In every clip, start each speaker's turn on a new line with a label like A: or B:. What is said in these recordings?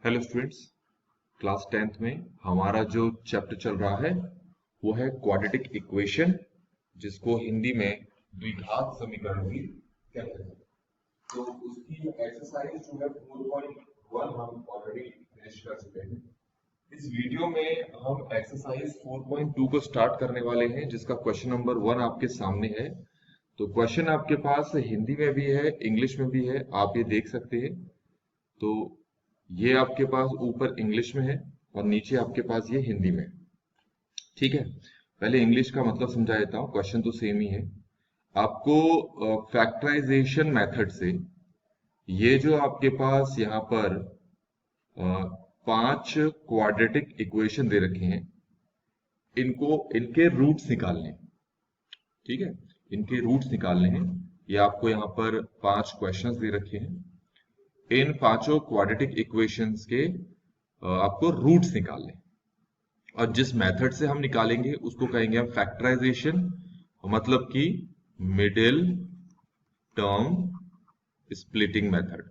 A: Hello students, class 10th में हमारा जो चैप्टर चल रहा है वो है क्वाड्रेटिक इक्वेशन, जिसको हिंदी में द्विघात समीकरण भी कहते हैं। तो उसकी एक्सरसाइज जो है 4.1 हम ऑलरेडी फिनिश कर चुके हैं। इस वीडियो में हम एक्सरसाइज 4.2 को स्टार्ट करने वाले हैं, जिसका क्वेश्चन नंबर 1 आपके सामने है। तो क्वेश्चन आपके पास हिंदी में भी है, इंग्लिश में भी है, आप ये देख सकते हैं। तो ये आपके पास ऊपर इंग्लिश में है और नीचे आपके पास ये हिंदी में है। ठीक है, पहले इंग्लिश का मतलब समझा देता हूँ, क्वेश्चन तो सेम ही है। आपको फैक्टराइजेशन मेथड से ये जो आपके पास यहाँ पर 5 क्वाड्रेटिक इक्वेशन दे रखे हैं, इनके रूट्स निकालने हैं। ठीक है, इनके रूट्स निकालने हैं। ये आपको यहाँ पर 5 क्वेश्चंस दे रखे हैं। इन पांचों क्वाड्रेटिक इक्वेशंस के आपको रूट्स निकालने, और जिस मेथड से हम निकालेंगे उसको कहेंगे हम फैक्टराइजेशन, मतलब कि मिडिल टर्म स्प्लिटिंग मेथड।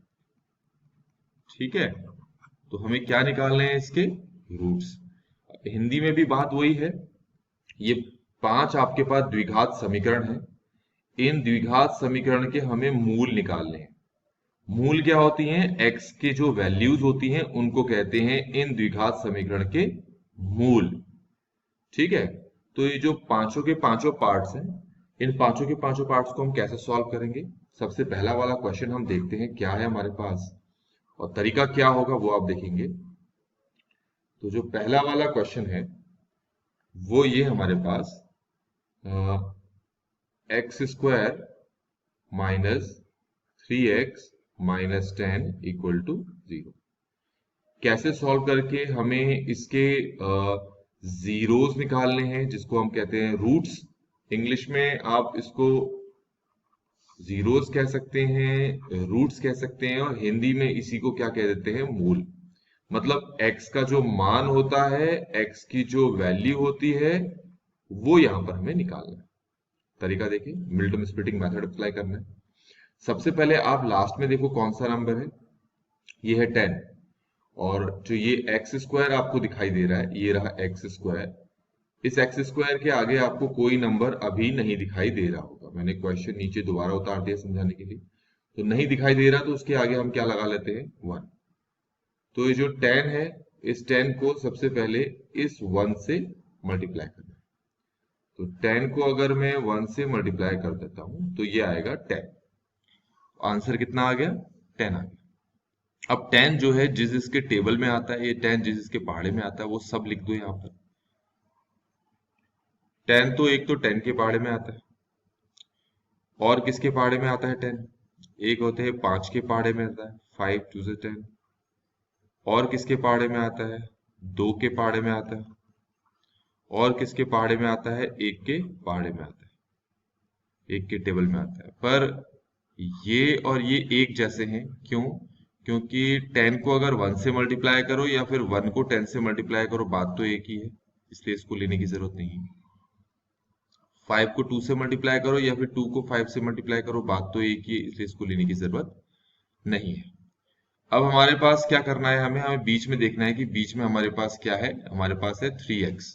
A: ठीक है, तो हमें क्या निकालने हैं? इसके रूट्स। हिंदी में भी बात वही है। ये 5 आपके पास द्विघात समीकरण है। इन द्विघात समीकरण के हमें मूल निकालने हैं। मूल क्या होती हैं? x की जो वैल्यूज होती हैं उनको कहते हैं इन द्विघात समीकरण के मूल। ठीक है, तो ये जो पांचों के पांचों पार्ट्स हैं, इन पांचों के पांचों पार्ट्स को हम कैसे सॉल्व करेंगे? सबसे पहला वाला क्वेश्चन हम देखते हैं क्या है हमारे पास, और तरीका क्या होगा वो आप देखेंगे। तो जो पहला वाला क्वेश्चन है वो ये हमारे पास x square minus 3x minus 10 equal to 0। कैसे सॉल्व करके हमें इसके जीरोस निकालने हैं, जिसको हम कहते हैं रूट्स। इंग्लिश में आप इसको जीरोस कह सकते हैं, रूट्स कह सकते हैं, और हिंदी में इसी को क्या कह देते हैं? मूल। मतलब x का जो मान होता है, x की जो वैल्यू होती है, वो यहां पर हमें निकालना है। तरीका देखिए, मिल्टन स्प्लिटिंग मेथड अप्लाई करना है। सबसे पहले आप लास्ट में देखो कौन सा नंबर है, ये है 10। और जो ये एक्स स्क्वायर आपको दिखाई दे रहा है, ये रहा एक्स स्क्वायर। इस एक्स स्क्वायर के आगे आपको कोई नंबर अभी नहीं दिखाई दे रहा होगा। मैंने क्वेश्चन नीचे दोबारा उतार दिया समझाने के लिए। तो नहीं दिखाई दे रहा, तो उसके आगे हम क्या लगा लेते हैं? 1। तो ये जो 10 है, इस 10 को सबसे पहले इस 1 से मल्टीप्लाई करना है। तो 10 को अगर मैं 1 से मल्टीप्लाई कर देता हूं तो ये आएगा 10। आंसर कितना आ गया? 10 आ गया। अब 10 जो है जिस इसके टेबल में आता है, ये 10 जिस इसके पहाड़े में आता है, वो सब लिख दो यहाँ पर। 10 तो एक तो 10 के पहाड़े में आता है, और किसके पहाड़े में आता है 10? एक होते हैं 5 के पहाड़े में आता है, 5 2 से 10। और किसके पहाड़े में आता है? 2 के पहाड़े में आता है। और किसके पहाड़े में आता है? 1 के पहाड़े में आता है, 1 के टेबल में आता है। पर ये और ये एक जैसे हैं, क्यों? क्योंकि 10 को अगर 1 से मल्टीप्लाई करो या फिर 1 को 10 से मल्टीप्लाई करो, बात तो एक ही है, इसलिए इसको लेने की जरूरत नहीं है। 5 को 2 से मल्टीप्लाई करो या फिर 2 को 5 से मल्टीप्लाई करो, बात तो एक ही है, इसलिए इसको लेने की जरूरत नहीं है। अब हमारे पास क्या करना है? हमें बीच में देखना है कि बीच में हमारे पास क्या है। हमारे पास है 3x।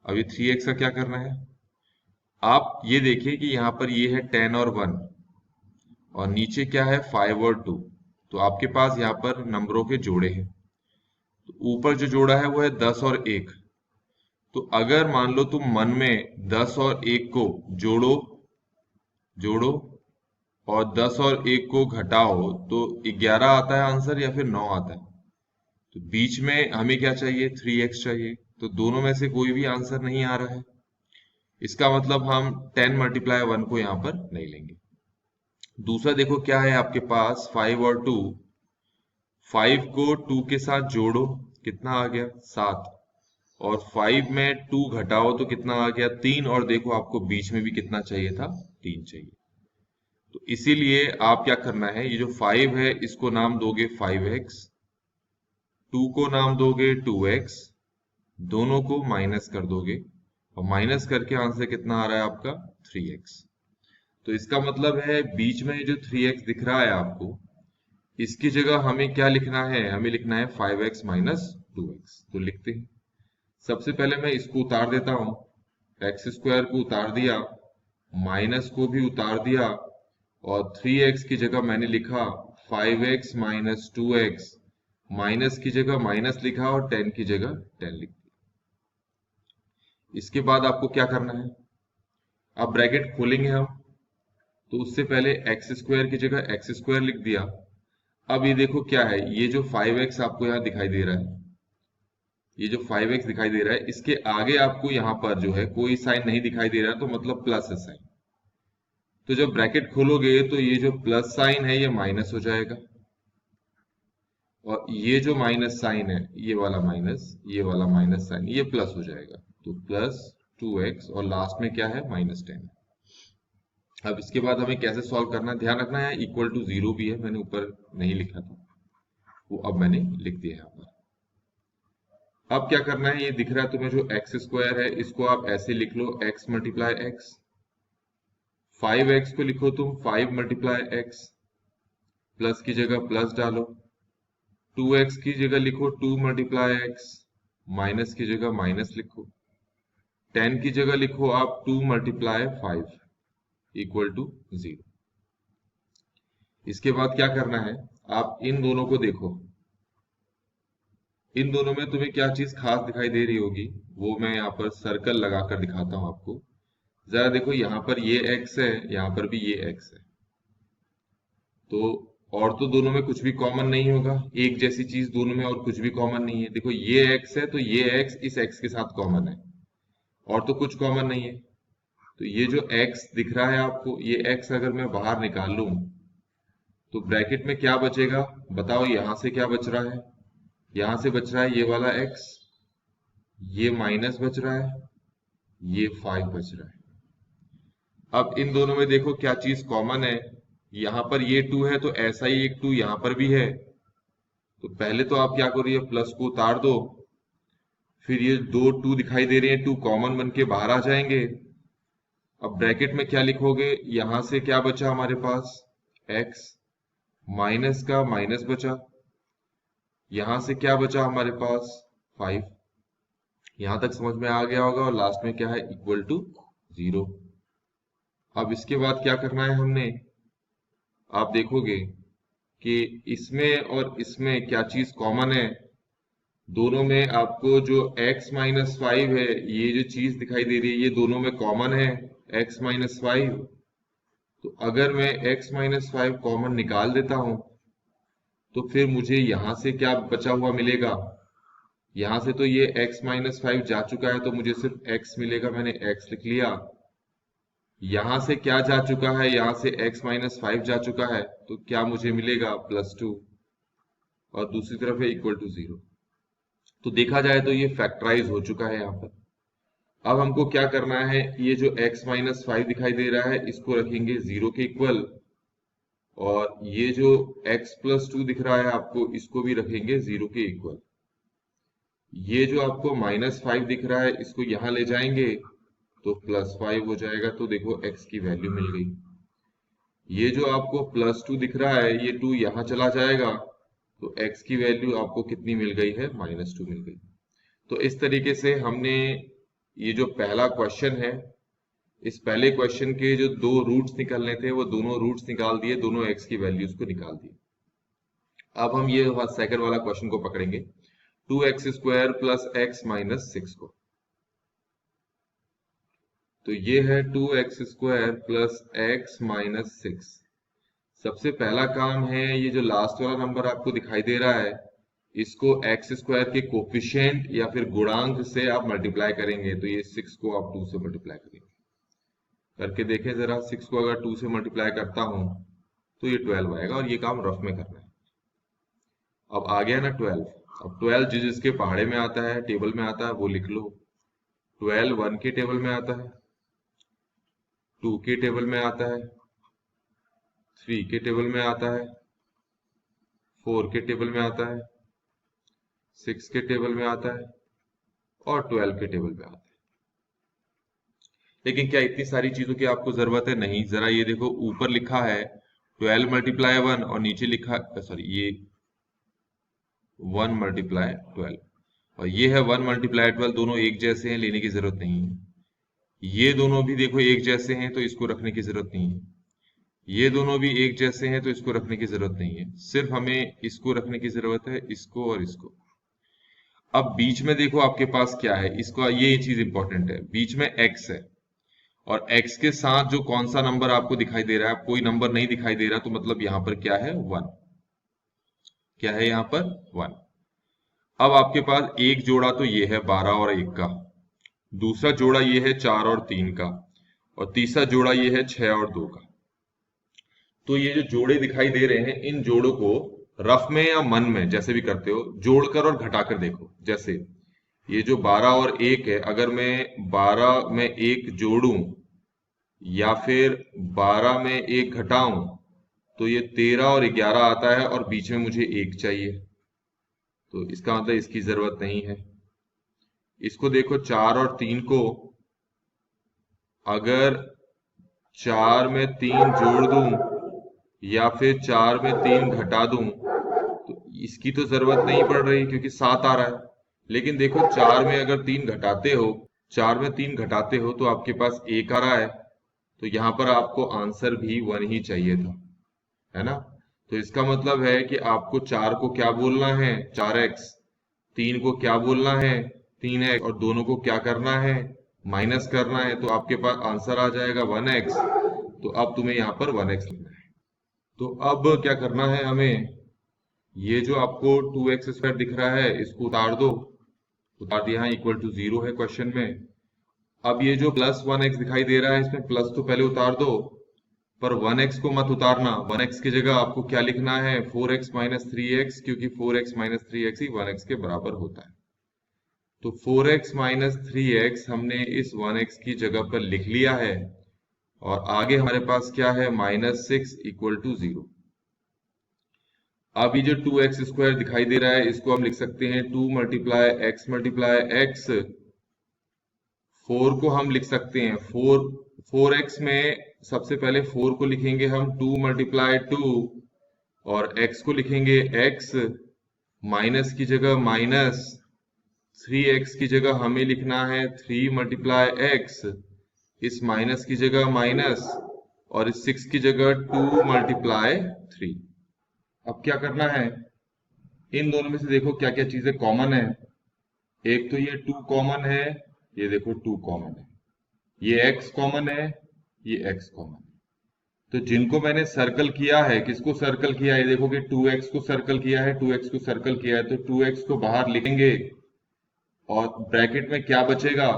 A: अब ये 3x का क्या करना है? आप ये देखिए कि यहाँ पर ये है 10 और 1, और नीचे क्या है? 5 और 2। तो आपके पास यहाँ पर नंबरों के जोड़े हैं। तो ऊपर जो जोड़ा है वो है 10 और 1। तो अगर मान लो तुम मन में 10 और 1 को जोड़ो जोड़ो और 10 और 1 को घटाओ, तो 11 आता है आंसर या फिर 9 आता है? तो बीच में हमें क्या चाहिए? 3x चाहिए। तो दोनों में से कोई भी आंसर नहीं आ रहा है। इसका मतलब हम 10 मल्टीप्लाई 1 को यहाँ पर नहीं लेंगे। दूसरा देखो क्या है आपके पास, 5 और 2। 5 को 2 के साथ जोड़ो, कितना आ गया? 7। और 5 में 2 घटाओ तो कितना आ गया? 3। और देखो आपको बीच में भी कितना चाहिए था? 3 चाहिए। तो इसीलिए आप क्या करना है, ये जो 5 है इसको नाम दोगे 5x, 2 को नाम दोगे 2x, दोनों को माइनस कर दोगे, और माइनस करके आंसर कितना आ रहा है आपका? 3x। तो इसका मतलब है बीच में जो 3x दिख रहा है आपको, इसकी जगह हमें क्या लिखना है, हमें लिखना है 5x माइनस 2x। तो लिखते हैं, सबसे पहले मैं इसको उतार देता हूं, एक्स स्क्वायर को उतार दिया, माइनस को भी उतार दिया, और 3x की जगह मैंने लिखा 5x माइनस 2x, माइनस की जगह माइनस लिखा और 10 की जगह 10 लिख दिया। इसके बाद आपको क्या करना है, अब ब्रैकेट खोलेंगे हम, तो उससे पहले एक्स स्क्वायर की जगह एक्स स्क्वायर लिख दिया। अब ये देखो क्या है, ये जो 5x आपको यहाँ दिखाई दे रहा है, ये जो 5x दिखाई दे रहा है, इसके आगे आपको यहाँ पर जो है कोई साइन नहीं दिखाई दे रहा, तो मतलब प्लस है साइन। तो जब ब्रैकेट खोलोगे तो ये जो प्लस साइन है ये माइनस हो जाएगा, और ये जो माइनस साइन है ये वाला माइनस, ये वाला माइनस साइन, ये प्लस हो जाएगा। तो प्लस 2x और लास्ट में क्या है, माइनस 10। अब इसके बाद हमें कैसे सॉल्व करना है, ध्यान रखना है इक्वल टू 0 भी है, मैंने ऊपर नहीं लिखा था, वो अब मैंने लिख दिया यहाँ पर। अब क्या करना है, ये दिख रहा है तुम्हें जो एक्स स्क्वायर है, इसको आप ऐसे लिख लो, x मल्टीप्लाई एक्स। 5x को लिखो तुम 5 मल्टीप्लाई एक्स, प्लस की जगह प्लस डालो। 2x की जगह लिखो 2 मल्टीप्लाई एक्स, माइनस की जगह माइनस लिखो। 10 की जगह लिखो आप 2 मल्टीप्लाई 5 इक्वल टू 0। इसके बाद क्या करना है, आप इन दोनों को देखो, इन दोनों में तुम्हें क्या चीज खास दिखाई दे रही होगी, वो मैं यहाँ पर सर्कल लगाकर दिखाता हूं आपको। जरा देखो, यहाँ पर ये x है, यहाँ पर भी ये x है, तो और तो दोनों में कुछ भी कॉमन नहीं होगा, एक जैसी चीज दोनों में और कुछ भी कॉमन नहीं है। देखो ये x है, तो ये x इस x के साथ कॉमन है, और तो कुछ कॉमन नहीं है। तो ये जो x दिख रहा है आपको, ये x अगर मैं बाहर निकाल लूं तो ब्रैकेट में क्या बचेगा, बताओ, यहां से क्या बच रहा है, यहां से बच रहा है ये वाला x, ये माइनस बच रहा है, ये 5 बच रहा है। अब इन दोनों में देखो क्या चीज कॉमन है, यहां पर ये 2 है, तो ऐसा ही एक 2 यहां पर भी है। तो पहले तो आप क्या करो, ये प्लस को उतार दो, फिर ये दो 2 दिखाई दे रहे हैं, 2 कॉमन बन के बाहर आ जाएंगे। अब ब्रैकेट में क्या लिखोगे, यहां से क्या बचा हमारे पास, x, माइनस का माइनस बचा, यहां से क्या बचा हमारे पास 5। यहां तक समझ में आ गया होगा, और लास्ट में क्या है, इक्वल टू 0। अब इसके बाद क्या करना है हमने, आप देखोगे कि इसमें और इसमें क्या चीज कॉमन है, दोनों में आपको जो x माइनस 5 है, ये जो चीज दिखाई दे रही है, ये दोनों में कॉमन है, x माइनस 5। तो अगर मैं x माइनस 5 कॉमन निकाल देता हूं, तो फिर मुझे यहां से क्या बचा हुआ मिलेगा, यहां से तो ये x माइनस 5 जा चुका है, तो मुझे सिर्फ x मिलेगा, मैंने x लिख लिया। यहां से क्या जा चुका है, यहां से x माइनस 5 जा चुका है, तो क्या मुझे मिलेगा, +2, और दूसरी तरफ है इक्वल टू 0। तो देखा जाए तो ये फैक्टराइज हो चुका है यहाँ पर। अब हमको क्या करना है, ये जो x माइनस 5 दिखाई दे रहा है, इसको रखेंगे 0 के इक्वल, और ये जो x प्लस 2 दिख रहा है आपको, इसको भी रखेंगे 0 के इक्वल। ये जो आपको -5 दिख रहा है, इसको यहां ले जाएंगे तो +5 हो जाएगा, तो देखो x की वैल्यू मिल गई। ये जो आपको +2 दिख रहा है, ये 2 यहां चला जाएगा, तो x की वैल्यू आपको कितनी मिल गई है, -2 मिल गई। तो इस तरीके से हमने ये जो पहला क्वेश्चन है, इस पहले क्वेश्चन के जो दो रूट्स निकालने थे, वो दोनों रूट्स निकाल दिए, दोनों x की वैल्यूज को निकाल दिए। अब हम ये सेकंड वाला क्वेश्चन को पकड़ेंगे, 2x square plus x minus 6 को। तो ये है 2x square plus x minus 6। सबसे पहला काम है, ये जो लास्ट वाला नंबर आपको दिखाई दे रहा है, इसको x स्क्वायर के कोफिशिएंट या फिर गुणांक से आप मल्टीप्लाई करेंगे। तो ये 6 को आप 2 से मल्टीप्लाई करेंगे, करके देखें जरा, 6 को अगर 2 से मल्टीप्लाई करता हूं तो ये 12 आएगा, और ये काम रफ में करना है। अब आ गया ना 12। अब 12 जिसके पहाड़े में आता है, टेबल में आता है, वो लिख लो। 12 1 के टेबल में आता है, 2 के टेबल में आता है, 3 के टेबल में आता है, 4 के टेबल में आता है, 6 के टेबल में आता है, और 12 के टेबल में आता है। लेकिन क्या इतनी सारी चीजों की आपको जरूरत है? नहीं। जरा ये देखो, ऊपर लिखा है 12 मल्टीप्लाई 1 और नीचे लिखा, सॉरी ये 1 मल्टीप्लाई 12 और ये है 1 मल्टीप्लाई 12, दोनों एक जैसे हैं, लेने की जरूरत नहीं है। ये दोनों भी देखो एक जैसे हैं तो इसको रखने की जरूरत नहीं है। ये दोनों भी एक जैसे हैं तो इसको रखने की जरूरत नहीं है, सिर्फ हमें इसको रखने की जरूरत है, इसको और इसको। अब बीच में देखो आपके पास क्या है, इसका ये चीज इंपॉर्टेंट है, बीच में x है और x के साथ जो कौन सा नंबर आपको दिखाई दे रहा है, कोई नंबर नहीं दिखाई दे रहा, तो मतलब यहां पर क्या है, 1। क्या है यहां पर, 1। अब आपके पास एक जोड़ा तो ये है 12 और 1 का, दूसरा जोड़ा ये है 4 और 3 का, और तीसरा जोड़ा ये है 6 और 2 का। तो ये जो जोड़े दिखाई दे रहे हैं, इन जोड़ों को रफ में या मन में जैसे भी करते हो जोड़कर और घटाकर देखो। जैसे ये जो 12 और 1 है, अगर मैं 12 में 1 जोड़ूं या फिर 12 में 1 घटाऊं तो ये 13 और 11 आता है और बीच में मुझे 1 चाहिए, तो इसका मतलब इसकी जरूरत नहीं है। इसको देखो 4 और 3 को, अगर 4 में 3 जोड़ दूं या फिर 4 में 3 घटा दूं तो इसकी तो जरूरत नहीं पड़ रही क्योंकि 7 आ रहा है। लेकिन देखो 4 में अगर 3 घटाते हो, 4 में 3 घटाते हो तो आपके पास 1 आ रहा है, तो यहां पर आपको आंसर भी 1 ही चाहिए था, है ना। तो इसका मतलब है कि आपको 4 को क्या बोलना है, 4x, 3 को क्या बोलना है, 3x, और दोनों को क्या करना है, माइनस करना है, तो आपके पास आंसर आ जाएगा 1x। तो अब तुम्हें यहाँ पर 1x लिखना है। तो अब क्या करना है हमें, ये जो आपको 2x स्क्वायर दिख रहा है इसको उतार दो, उतार दिया, इक्वल टू 0 है क्वेश्चन में। अब ये जो प्लस 1x दिखाई दे रहा है, इसमें प्लस तो पहले उतार दो, पर 1x को मत उतारना। 1x की जगह आपको क्या लिखना है, 4x माइनस 3x, क्योंकि 4x माइनस 3x ही 1x के बराबर होता है। तो 4x माइनस 3x हमने इस 1x की जगह पर लिख लिया है, और आगे हमारे पास क्या है, -6 इक्वल टू 0। अब ये जो 2x स्क्वायर दिखाई दे रहा है इसको हम लिख सकते हैं 2 मल्टीप्लाई x, 4 को हम लिख सकते हैं 4x में सबसे पहले 4 को लिखेंगे हम 2 मल्टीप्लाई 2, और x को लिखेंगे x, माइनस की जगह माइनस, 3x की जगह हमें लिखना है 3 मल्टीप्लाई x, इस माइनस की जगह माइनस, और इस 6 की जगह 2 मल्टीप्लाई 3। अब क्या करना है, इन दोनों में से देखो क्या क्या चीजें कॉमन है। एक तो ये 2 कॉमन है, ये देखो 2 कॉमन है, ये x कॉमन है, ये x कॉमन है। तो जिनको मैंने सर्कल किया है, किसको सर्कल किया है, देखो कि 2x को सर्कल किया है, 2x को सर्कल किया है, तो 2x को बाहर लिखेंगे और ब्रैकेट में क्या बचेगा,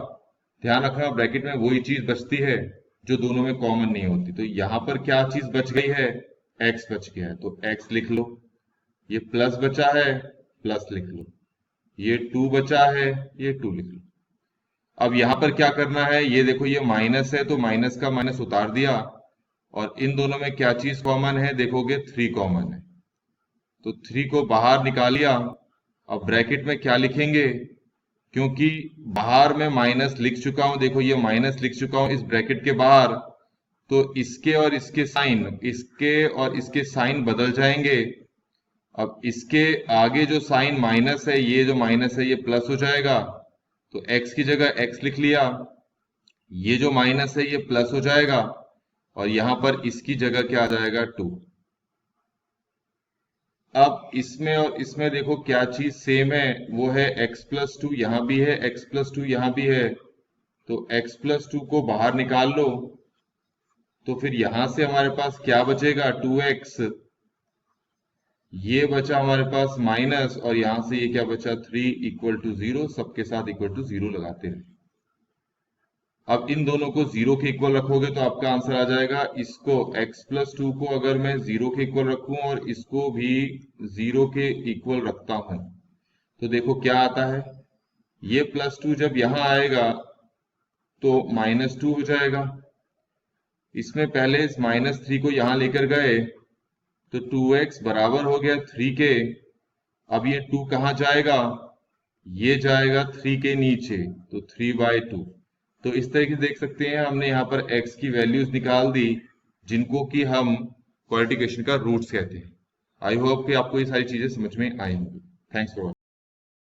A: ध्यान रखना ब्रैकेट में वही चीज बचती है जो दोनों में कॉमन नहीं होती। तो यहां पर क्या चीज बच गई है, x बच गया है, तो x लिख लो। ये प्लस बचा है, प्लस लिख लो। ये 2 बचा है, ये 2 लिख लो। अब यहां पर क्या करना है, ये देखो ये माइनस है तो माइनस का माइनस उतार दिया, और इन दोनों में क्या चीज कॉमन है, देखोगे 3 कॉमन है, तो 3 को बाहर निकालिया। अब ब्रैकेट में क्या लिखेंगे, क्योंकि बाहर में माइनस लिख चुका हूं, देखो ये माइनस लिख चुका हूं इस ब्रैकेट के बाहर, तो इसके और इसके साइन बदल जाएंगे। अब इसके आगे जो साइन माइनस है, ये जो माइनस है ये प्लस हो जाएगा, तो x की जगह x लिख लिया, ये जो माइनस है ये प्लस हो जाएगा, और यहां पर इसकी जगह क्या आ जाएगा, 2। अब इसमें और इसमें देखो क्या चीज सेम है, वो है x प्लस 2, यहां भी है x प्लस 2, यहां भी है, तो x प्लस 2 को बाहर निकाल लो, तो फिर यहां से हमारे पास क्या बचेगा, 2x, ये बचा हमारे पास माइनस, और यहां से ये क्या बचा, 3 इक्वल टू 0, सबके साथ इक्वल टू 0 लगाते हैं। अब इन दोनों को 0 के इक्वल रखोगे तो आपका आंसर आ जाएगा, इसको x प्लस 2 को अगर मैं 0 के इक्वल रखूं और इसको भी 0 के इक्वल रखता हूं तो देखो क्या आता है, ये प्लस 2 जब यहां आएगा तो -2 हो जाएगा। इसमें पहले इस -3 को यहां लेकर गए तो 2x बराबर हो गया 3 के। अब ये 2 कहां जाएगा, ये जाएगा 3 के नीचे, तो 3/2। तो इस तरीके से देख सकते हैं हमने यहाँ पर x की वैल्यूज निकाल दी, जिनको कि हम क्वाड्रेटिक इक्वेशन का रूट्स कहते हैं। आई होप कि आपको ये सारी चीजें समझ में आई होंगी। Thanks for